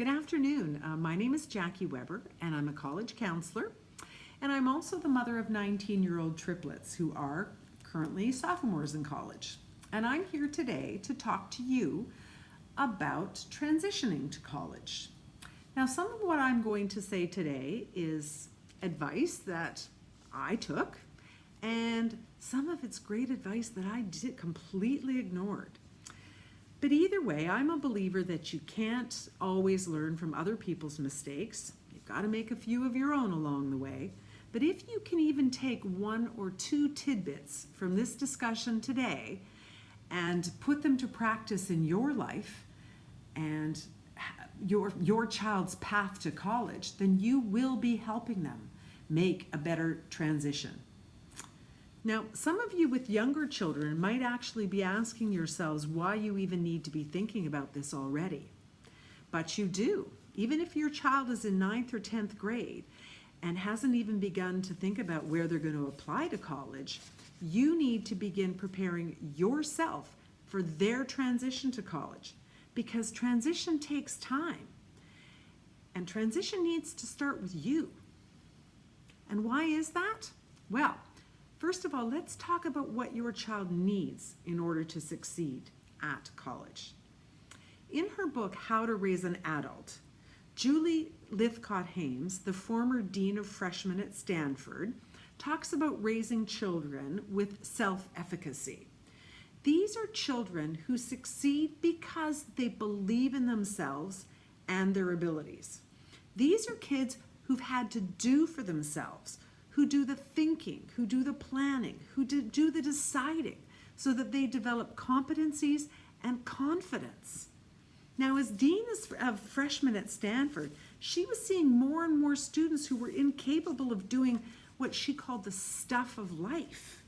Good afternoon. My name is Jackie Weber, and I'm a college counselor. And I'm also the mother of 19-year-old triplets who are currently sophomores in college. And I'm here today to talk to you about transitioning to college. Now, some of what I'm going to say today is advice that I took, and some of it's great advice that I completely ignored. But either way, I'm a believer that you can't always learn from other people's mistakes. You've got to make a few of your own along the way. But if you can even take one or two tidbits from this discussion today and put them to practice in your life and your child's path to college, then you will be helping them make a better transition. Now, some of you with younger children might actually be asking yourselves why you even need to be thinking about this already. But you do. Even if your child is in 9th or 10th grade and hasn't even begun to think about where they're going to apply to college, you need to begin preparing yourself for their transition to college, because transition takes time. And transition needs to start with you. And why is that? Well, first of all, let's talk about what your child needs in order to succeed at college. In her book, How to Raise an Adult, Julie Lythcott-Haims, the former Dean of Freshmen at Stanford, talks about raising children with self-efficacy. These are children who succeed because they believe in themselves and their abilities. These are kids who've had to do for themselves, who do the thinking, who do the planning, who do the deciding, so that they develop competencies and confidence. Now, as Dean of Freshmen at Stanford, she was seeing more and more students who were incapable of doing what she called the stuff of life.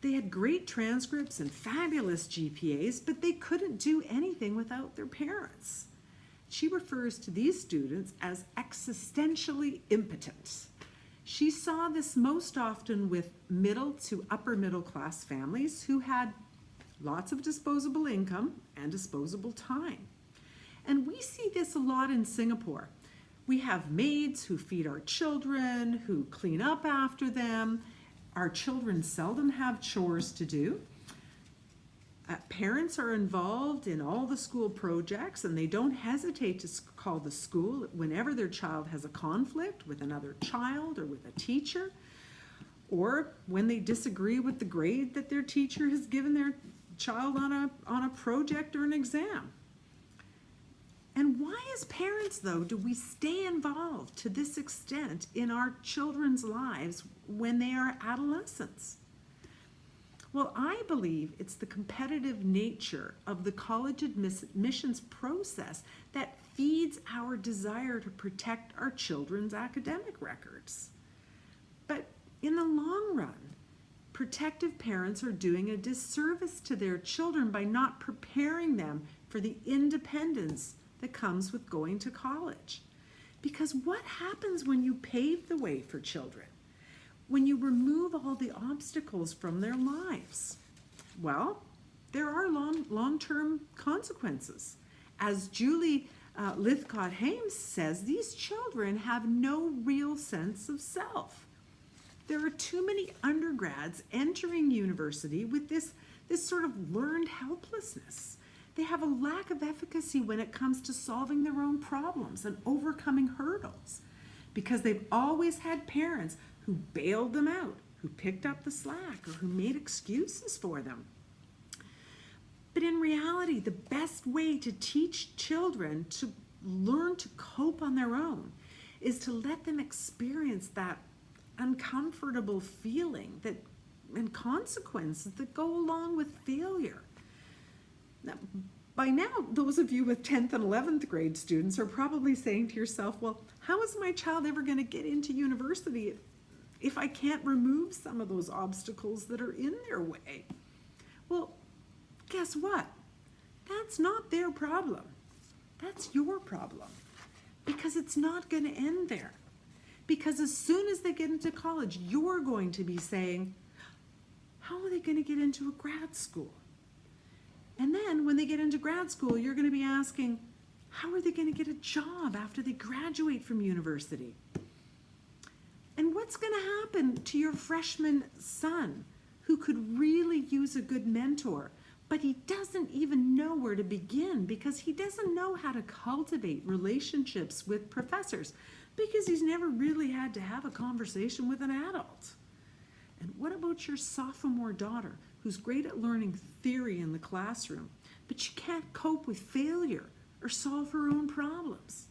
They had great transcripts and fabulous GPAs, but they couldn't do anything without their parents. She refers to these students as existentially impotent. She saw this most often with middle to upper middle class families who had lots of disposable income and disposable time. And we see this a lot in Singapore. We have maids who feed our children, who clean up after them. Our children seldom have chores to do. Parents are involved in all the school projects, and they don't hesitate to call the school whenever their child has a conflict with another child or with a teacher, or when they disagree with the grade that their teacher has given their child on a project or an exam. And why, as parents, though, do we stay involved to this extent in our children's lives when they are adolescents? Well, I believe it's the competitive nature of the college admissions process that feeds our desire to protect our children's academic records. But in the long run, protective parents are doing a disservice to their children by not preparing them for the independence that comes with going to college. Because what happens when you pave the way for children? When you remove all the obstacles from their lives? Well, there are long-term consequences. As Julie Lythcott-Haims says, these children have no real sense of self. There are too many undergrads entering university with this sort of learned helplessness. They have a lack of efficacy when it comes to solving their own problems and overcoming hurdles, because they've always had parents who bailed them out, who picked up the slack, or who made excuses for them. But in reality, the best way to teach children to learn to cope on their own is to let them experience that uncomfortable feeling and consequences that go along with failure. Now, by now, those of you with 10th and 11th grade students are probably saying to yourself, well, how is my child ever going to get into university if I can't remove some of those obstacles that are in their way? Well, guess what? That's not their problem. That's your problem. Because it's not going to end there. Because as soon as they get into college, you're going to be saying, how are they going to get into a grad school? And then when they get into grad school, you're going to be asking, How are they going to get a job after they graduate from university? And what's going to happen to your freshman son who could really use a good mentor, but he doesn't even know where to begin because he doesn't know how to cultivate relationships with professors because he's never really had to have a conversation with an adult? And what about your sophomore daughter who's great at learning theory in the classroom, but she can't cope with failure or solve her own problems?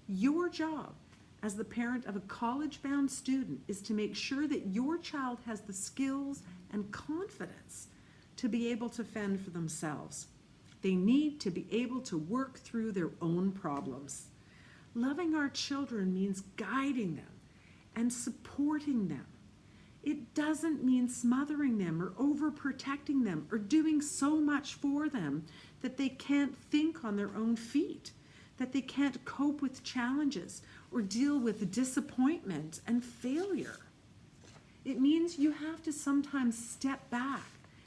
Your job as the parent of a college-bound student is to make sure that your child has the skills and confidence to be able to fend for themselves. They need to be able to work through their own problems. Loving our children means guiding them and supporting them. It doesn't mean smothering them or overprotecting them or doing so much for them that they can't think on their own feet, that they can't cope with challenges or deal with disappointment and failure. It means you have to sometimes step back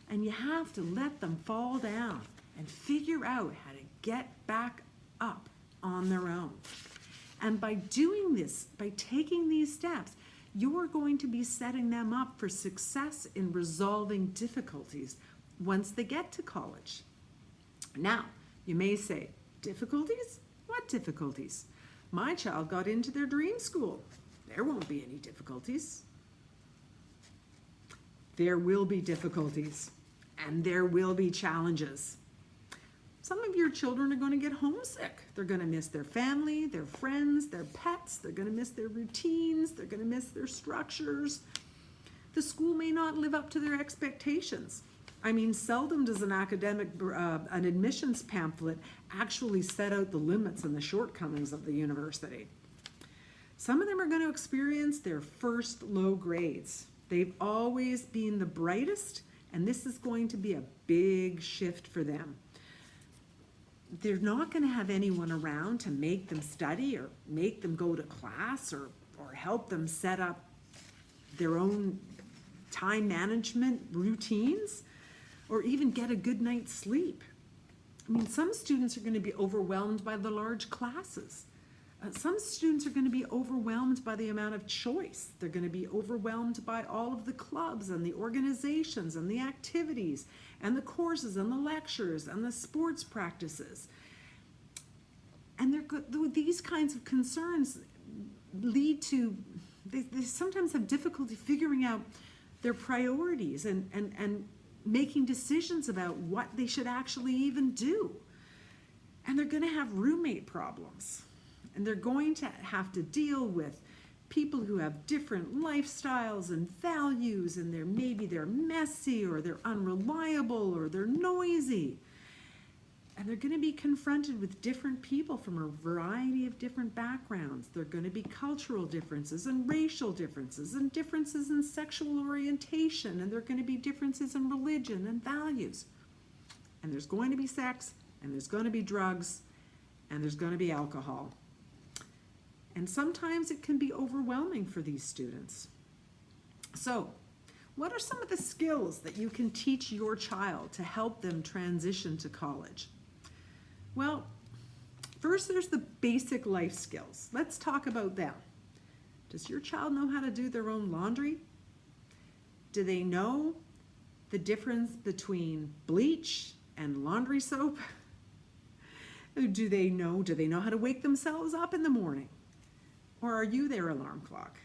and you have to let them fall down and figure out how to get back up on their own. And by doing this, by taking these steps, you're going to be setting them up for success in resolving difficulties once they get to college. Now, you may say, difficulties? What difficulties? My child got into their dream school. There won't be any difficulties. There will be difficulties, and there will be challenges. Some of your children are going to get homesick. They're going to miss their family, their friends, their pets. They're going to miss their routines. They're going to miss their structures. The school may not live up to their expectations. I mean, seldom does an admissions pamphlet actually set out the limits and the shortcomings of the university. Some of them are going to experience their first low grades. They've always been the brightest, and this is going to be a big shift for them. They're not going to have anyone around to make them study or make them go to class or help them set up their own time management routines or even get a good night's sleep. I mean, some students are going to be overwhelmed by the large classes. Some students are going to be overwhelmed by the amount of choice. They're going to be overwhelmed by all of the clubs and the organizations and the activities and the courses and the lectures and the sports practices. And these kinds of concerns lead to, they sometimes have difficulty figuring out their priorities and making decisions about what they should actually even do. And they're going to have roommate problems. And they're going to have to deal with people who have different lifestyles and values, and maybe they're messy or they're unreliable or they're noisy. And they're going to be confronted with different people from a variety of different backgrounds. There are going to be cultural differences and racial differences and differences in sexual orientation, and there are going to be differences in religion and values. And there's going to be sex, and there's going to be drugs, and there's going to be alcohol. And sometimes it can be overwhelming for these students. So, what are some of the skills that you can teach your child to help them transition to college? Well, first there's the basic life skills. Let's talk about them. Does your child know how to do their own laundry? Do they know the difference between bleach and laundry soap? Do they know how to wake themselves up in the morning? Or are you their alarm clock?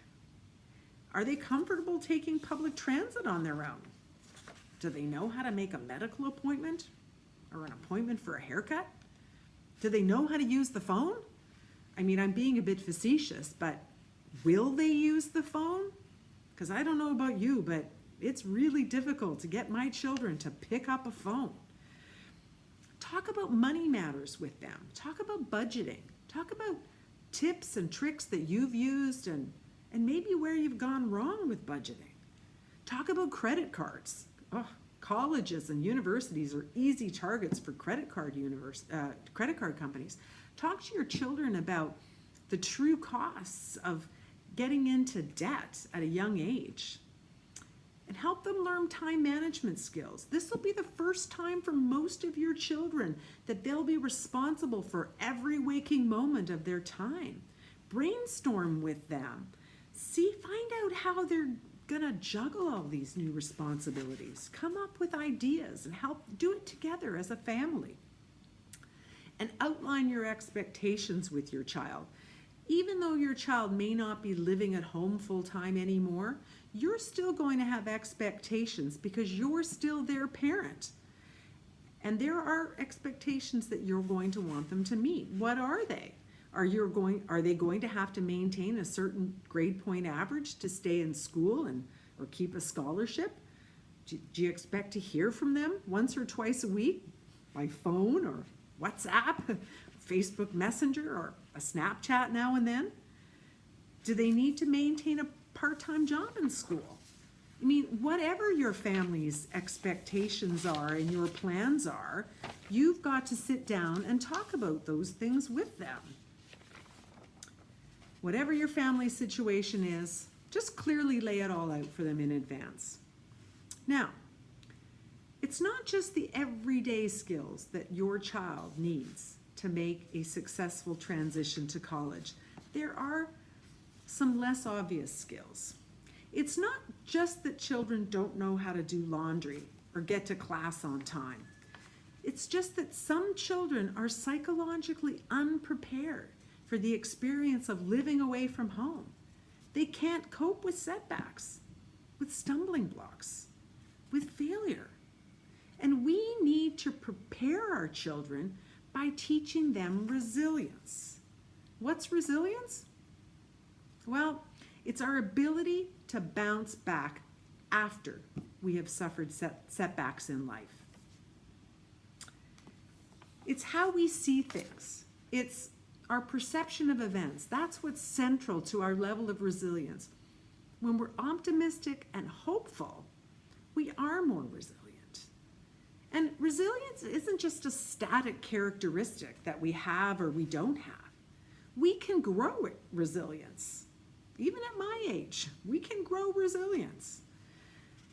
Are they comfortable taking public transit on their own? Do they know how to make a medical appointment or an appointment for a haircut? Do they know how to use the phone? I mean, I'm being a bit facetious, but will they use the phone? Because I don't know about you, but it's really difficult to get my children to pick up a phone. Talk about money matters with them. Talk about budgeting. Talk about tips and tricks that you've used and maybe where you've gone wrong with budgeting. Talk about credit cards. Oh, colleges and universities are easy targets for credit card companies. Talk to your children about the true costs of getting into debt at a young age. and help them learn time management skills. This will be the first time for most of your children that they'll be responsible for every waking moment of their time. Brainstorm with them. Find out how they're gonna juggle all these new responsibilities. Come up with ideas and help do it together as a family. And outline your expectations with your child. Even though your child may not be living at home full time anymore, you're still going to have expectations because you're still their parent. And there are expectations that you're going to want them to meet. What are they? Are they going to have to maintain a certain grade point average to stay in school or keep a scholarship? Do you expect to hear from them once or twice a week by phone or WhatsApp, Facebook Messenger, or a Snapchat now and then? Do they need to maintain a part-time job in school? I mean, whatever your family's expectations are and your plans are, you've got to sit down and talk about those things with them. Whatever your family situation is, just clearly lay it all out for them in advance. Now, it's not just the everyday skills that your child needs to make a successful transition to college. There are some less obvious skills. It's not just that children don't know how to do laundry or get to class on time. It's just that some children are psychologically unprepared for the experience of living away from home. They can't cope with setbacks, with stumbling blocks, with failure. And we need to prepare our children by teaching them resilience. What's resilience? Well, it's our ability to bounce back after we have suffered setbacks in life. It's how we see things. It's our perception of events. That's what's central to our level of resilience. When we're optimistic and hopeful, we are more resilient. And resilience isn't just a static characteristic that we have or we don't have. We can grow resilience. Even at my age, we can grow resilience.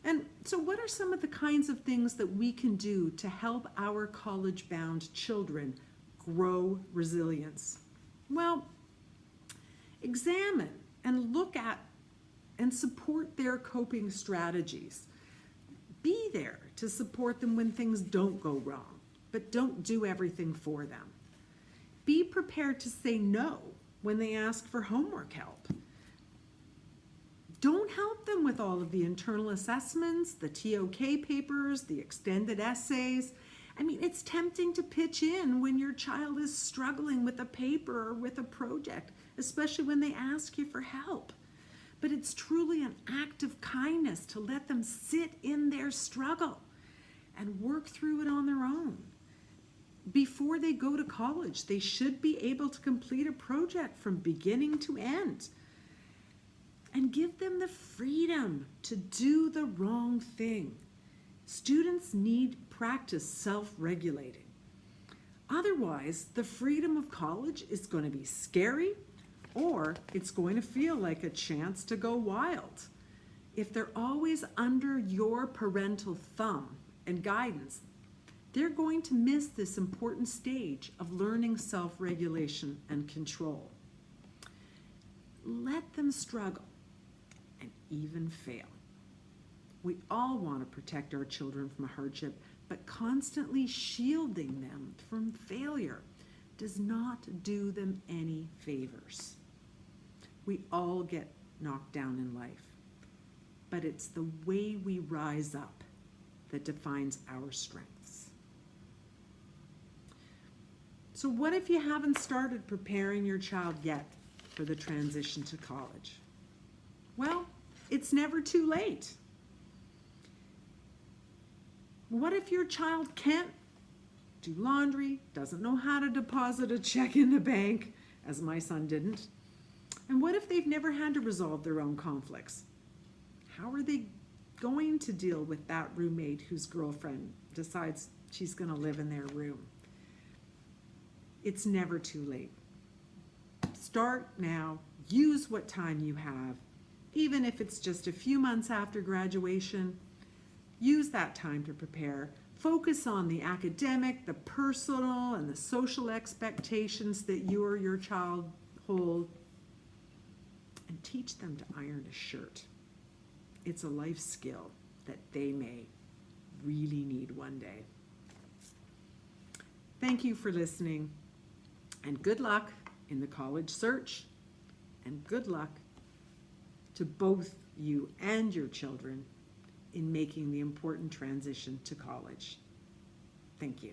And so what are some of the kinds of things that we can do to help our college-bound children grow resilience? Well, examine and look at and support their coping strategies. Be there to support them when things don't go wrong, but don't do everything for them. Be prepared to say no when they ask for homework help. Don't help them with all of the internal assessments, the TOK papers, the extended essays. I mean, it's tempting to pitch in when your child is struggling with a paper or with a project, especially when they ask you for help. But it's truly an act of kindness to let them sit in their struggle and work through it on their own. Before they go to college, they should be able to complete a project from beginning to end. And give them the freedom to do the wrong thing. Students need practice self-regulating. Otherwise, the freedom of college is going to be scary, or it's going to feel like a chance to go wild. If they're always under your parental thumb and guidance, they're going to miss this important stage of learning self-regulation and control. Let them struggle and even fail. We all want to protect our children from hardship, but constantly shielding them from failure does not do them any favors. We all get knocked down in life, but it's the way we rise up that defines our strengths. So what if you haven't started preparing your child yet for the transition to college? Well, it's never too late. What if your child can't do laundry, doesn't know how to deposit a check in the bank, as my son didn't? And what if they've never had to resolve their own conflicts? How are they going to deal with that roommate whose girlfriend decides she's going to live in their room? It's never too late. Start now. Use what time you have. even if it's just a few months after graduation. Use that time to prepare. Focus on the academic, the personal, and the social expectations that you or your child hold, and teach them to iron a shirt. It's a life skill that they may really need one day. Thank you for listening, and good luck in the college search, and good luck to both you and your children in making the important transition to college. Thank you.